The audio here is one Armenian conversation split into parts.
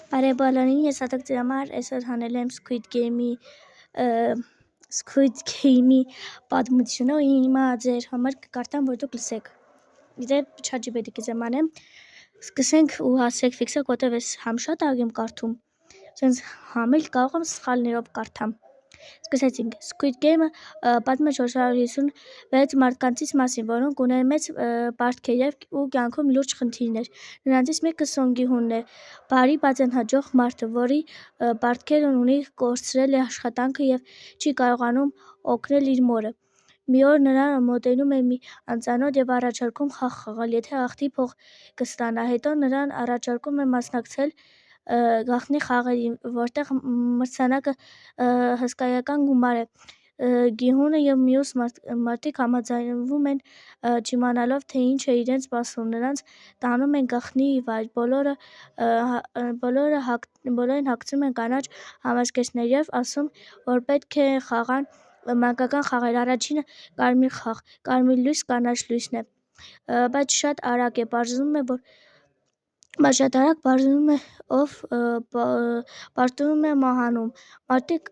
Բարեբալանին ես հատակ ձեր համար այսօր հանել եմ Squid Game-ի պատմությունը ու հիմա ձեր համար կկարդամ, որ դուք լսեք։ Դե ChatGPT-ի ձեզ անեմ։ Սկսենք ու հասեք ֆիքսեք, որտեվ ես համ շատ արագ եմ կարդում, sense համ էլ կարող եմ սխալներով կարդամ։ Սկսեցինք։ Squid Game-ը պատմում է 456 մարդկանցից մասին, որոնք ունեն մեծ պարտքեր ու կյանքում լուրջ խնդիրներ։ Նրանցից մեկը Սոնգի-հունն է, բարի, բայց անհաջող մարդը, որի պարտքերն ունի կորցրել է աշխատանքը և չի կարողանում օգնել իր մորը։ Մի օր նրան մոտենում է մի անծանոթ և առաջարկում խաղ խաղալ, եթե հաղթի փող կստանա, հետո նրան առաջարկում է մասնակցել գաղտնի խաղերին, որտեղ մրցանակը հսկայական գումար է։ Գի-հունը և մյուս մարդիկ համաձայնվում են, չիմանալով, թե ինչ է իրենց սպասում, նրանց տանում են գաղտնի վայր, բոլորին հագցնում են կանաչ համազգեստներ և ասում, որ պետք է խաղան մանկական խաղեր, առաջինը կարմիր խաղ, կարմիր լույս, կանաչ լույսն է, բայց շատ արագ պարզվում է, ով պարտվում է մահանում, մարդիկ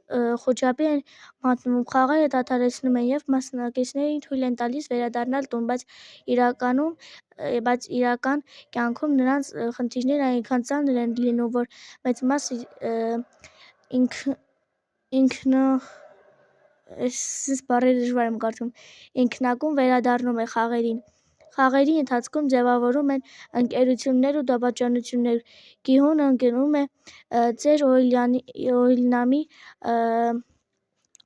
խուճապի են մատնվում, խաղերը դադարեցնում են և մասնակիցներին թույլ են տալիս վերադառնալ տուն, բայց իրական կյանքում նրանց խնդիրներն այնքան ծանր են լինում, որ մեծ մասը ինքնակում վերադառնում է խաղերին։ Խաղերի ընթացքում ձևավորվում են ընկերություններ ու դավաճանություններ։ Գի-հունը ընկնում է ծեր Օյլյամի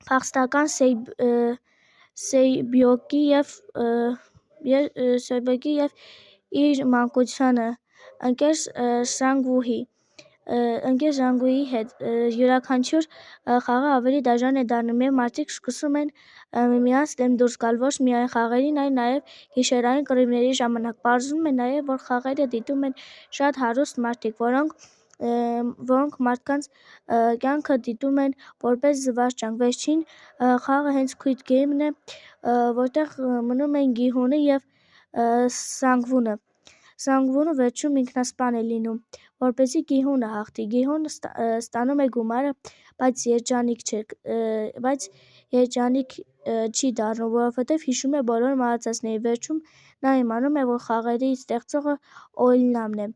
փախստական Սեյբոկի և իր մանկության ընկեր Սանգուի հետ։ Յուրաքանչյուր խաղը ավելի դաժան է դառնում, և մարդիկ սկսում են միմյանց դեմ դուրս գալ ոչ միայն խաղերին, այլ նաև գիշերային կռիվների ժամանակ։ Պարզվում է նաև, որ խաղերը դիտում են շատ հարուստ մարդիկ, որոնք մարդկանց կյանքը դիտում են որպես զվարճանք։ Վերջին խաղը հենց Squid Game-ն է, որտեղ մնում են Գի-հունը և Սանգ-վունը։ Սանգ-վունը վերջում ինքնասպան է լինում, որպեսզի Գի-հունը հաղթի։ Գի-հունը ստանում է գումարը, բայց երջանիկ չի դառնում, որովհետև հիշում է բոլոր մահացածներին։ Վերջում նա իմանում է, որ խաղերի ստեղծողը Օյլյամն է,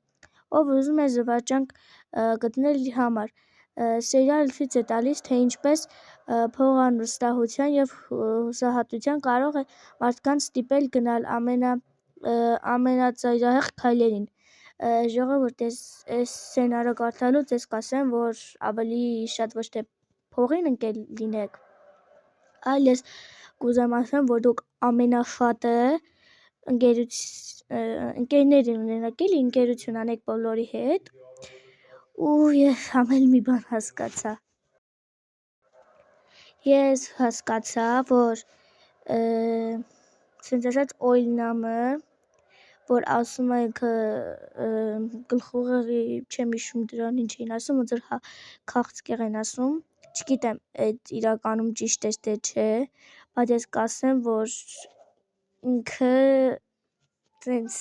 ով ուզում է զվարճանք գտնել իր համար։ Սերիալը ցույց է տալիս, թե ինչպես փոխանպաստության և հուսահատությունը կարող է մարդկանց ստիպել գնալ ամենածայրահեղ քայլերին։ Ժողովուրդ, այս սցենարը կարդալուց ես կասեմ, որ ավելի շատ ոչ թե փողին ընկեր լինեք, այլ ես կուզեմ ասեմ, որ դուք ամենաշատը ընկերներ ունենաք, էլի ընկերություն անեք բոլորի հետ, ու ես համ էլ մի բան հասկացա։ Ես հասկացա, որ ցենց ասած Օյլյամը, որ ասում է գլխուղեղի, չեմ հիշում դրան ինչ էին ասում, ոնց որ քաղցկեղ են ասում, չգիտեմ էդ իրականում ճիշտ է թե չէ, բայց ես կասեմ, որ ինքը ցենց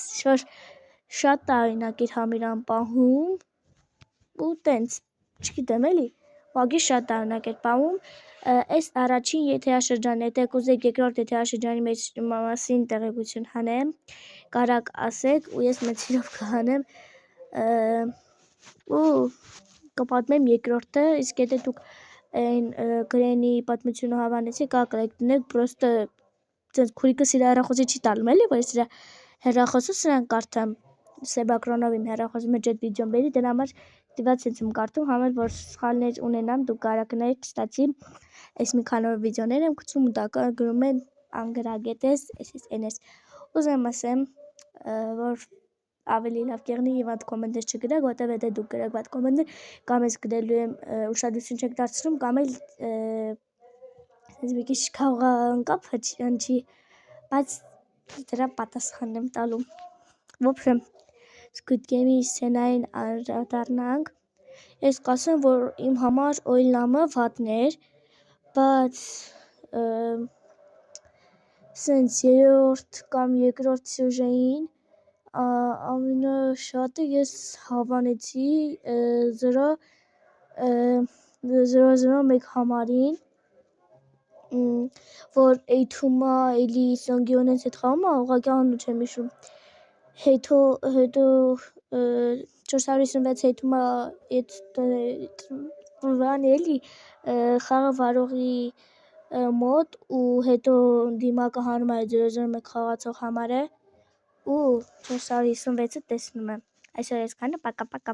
շատ տարօրինակ իր համիրան պահում ու տենց, չգիտեմ էլի, ուղղակի շատ տարօրինակ էր պահում։ Այս առաջին եթերաշրջանն է, եթե կուզեք երկրորդ եթերաշրջանի մասին տեղեկություն հանեմ, կարաք ասեք ու ես մեծ սիրով կհանեմ ու կպատմեմ երկրորդը, իսկ եթե դուք այն գրենի պատմությունը հավանեցիք, կարաք դնեք, պրոստը ցենց քուրիկս իր հեռախոսի չի տալում, էլի, որ ես իր հեռախոսը սրան կարդամ, Սեբակրոնով իմ հեռախոսի մեջ այդ վիդեոն բերի, դրա համար դիված ցենց եմ կարդում, համ էլ որ սխալներ ունենամ, դուք կարաք նայեք, կստացի, այս մի քանի օր վիդեոներ եմ գցում ու դա գրում են անգրագետես, էս, ուզեմ ասեմ, որ ավելի լավ կեղնի և այդ կոմենտներ չգրեք, որտև եթե դուք գրեք վատ կոմենտներ, կամ ես գրելու եմ ուշադրություն չեք դարձնում, կամ էլ մի քիչ կարող է անկապ հնչի, բայց դրա պատասխանն եմ տալու։ Ոբշեմ, Squid Game-ի սցենային անդրադառնանք, ես կասեմ, որ իմ համար Օյլյամը վատն էր, բայց սենց երրորդ կամ երկրորդ սյուժեին ամենաշատը ես հավանեցի 0-0-1 համարին, որ էյթումա էլի Սանգյոնենց հետ խաղում ուղղակի անունը չեմ հիշում, հետո 456 հետումա էդ բանի էլի խաղը վարողի մոտ ու հետո դիմակը հանում է 0-0-1 խաղացող համարը ու 456-ը տեսնում եմ, այսօր այսքանը, պակա-պակա։